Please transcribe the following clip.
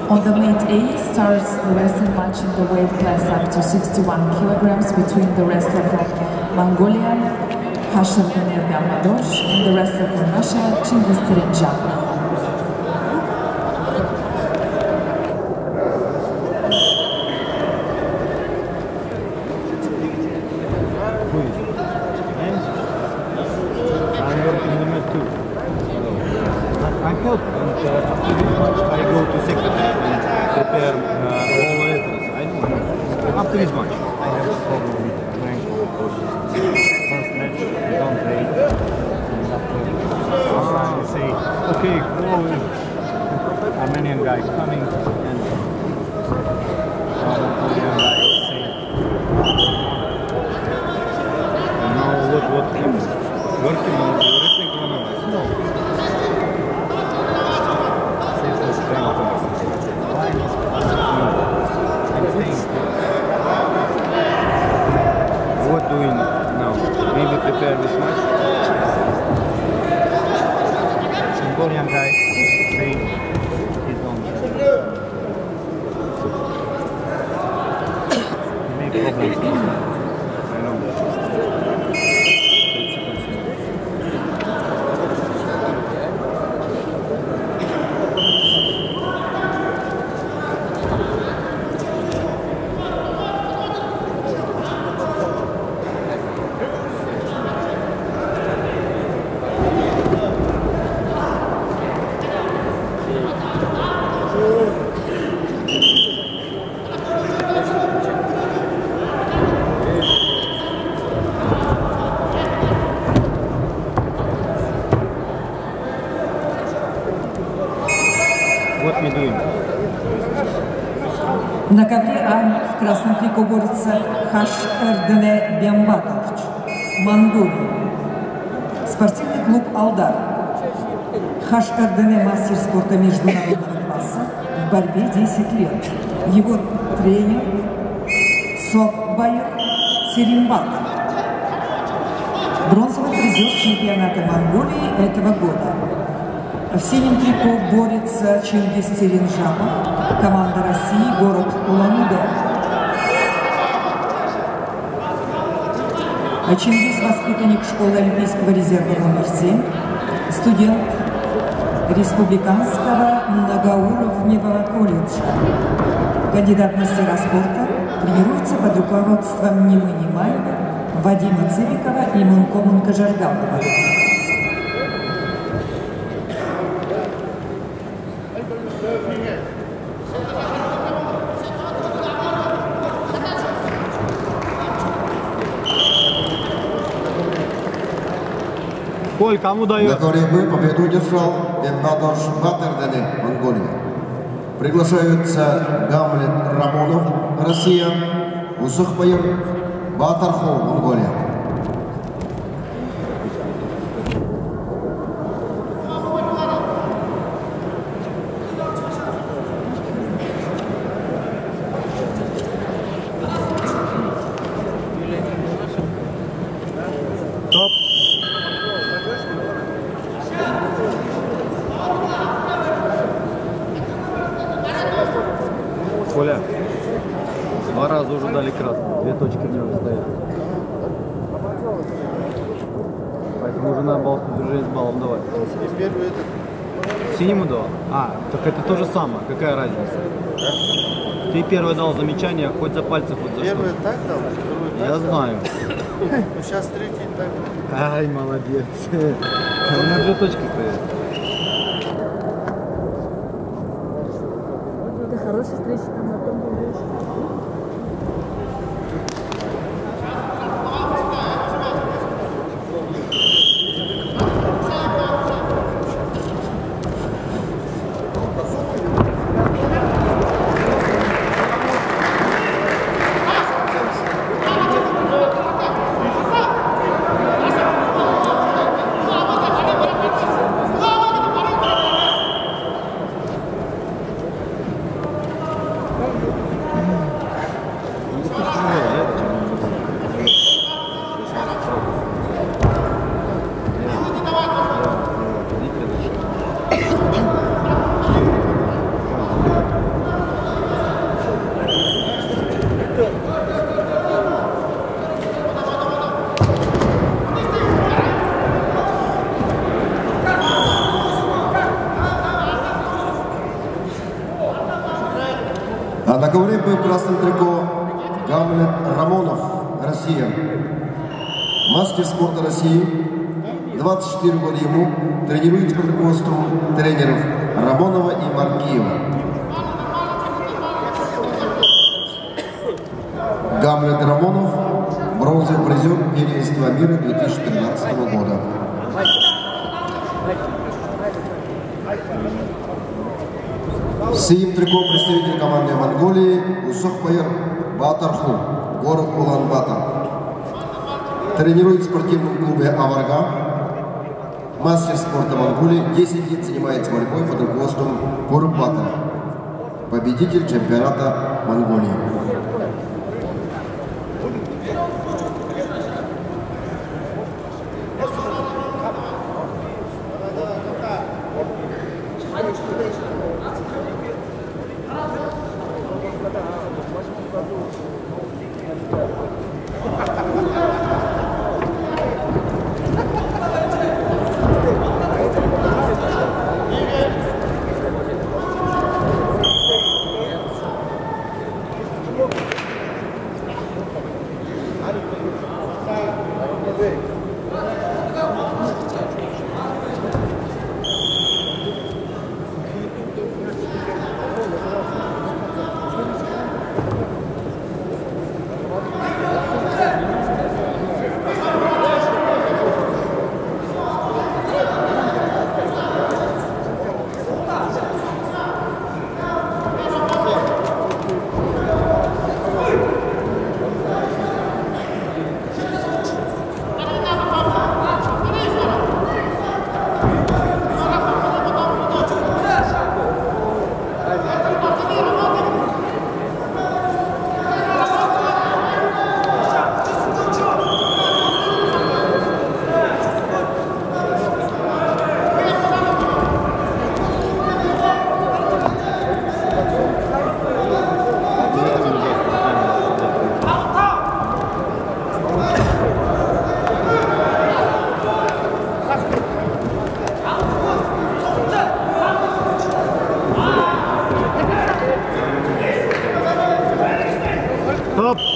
On the main A starts the wrestling match in the weight class up to 61 kilograms between the wrestler from Mongolia, Hashirgane Belmadosh, and the wrestler from Russia, Chingiz Terinjan. I help, and after this match I go to secretary and prepare all letters. I know. After this match. I have a problem with rank first match, you don't wait. And after you say, okay, go with Armenian guy coming, and Korean guy say, and now what happens? Working on the wrestling tournament? No. What do we now? Maybe prepare this match? Mongolian guy say he's on. He make problems. I know. What we doing? На ковре А в красном трико борется Хаширгане Белмадош, Монголия. Спортивный клуб «Алдар». Хаширгане мастер спорта международного класса, в борьбе 10 лет. Его тренер Сокбайр Церимбат. Бронзовый призер чемпионата Монголии этого года. В синем трико борется Чингиз Тиринжапов, команда России, город Улан-Удэ. Чингиз – воспитанник школы Олимпийского резерва номер 7, студент Республиканского многоуровневого колледжа, кандидат в мастера спорта, тренируется под руководством Нимы Нимаева, Вадима Цивикова и Мункомун Кажаргапова. Коль, кому дает? На ковре Б победу удержал Белмадош Батырдане, Монголия. Приглашаются Гамлет Рамонов, Россия, Усухбайр Батархов, Монголия. Стоп. Коля, 2 раза уже дали красный, 2 точки в него стоят. Поэтому уже надо движение с баллом давать. Синему дал? А, так это то же самое, какая разница? Ты первый дал замечание, хоть за пальцы, хоть за что. Первый так дал, второй так Я дал. знаю. Ну сейчас третий так. Ай, молодец. У меня 2 точки стоят. Это хорошая встреча там на том было. А на ковре был в красном трико Гамлет Рамонов, Россия. Мастер спорта России, 24 года ему, тренируется под руководством тренеров Рамонова и Маркиева. Гамлет Рамонов, бронзовый призер первенства мира 2013 года. В синем трико представитель команды Монголии Усохбайыр Батарху, город Улан-Батор. Тренирует в спортивном клубе «Аварга». Мастер спорта Монголии, 10 лет занимается борьбой под руководством Курбатова. Победитель чемпионата Монголии. Стоп!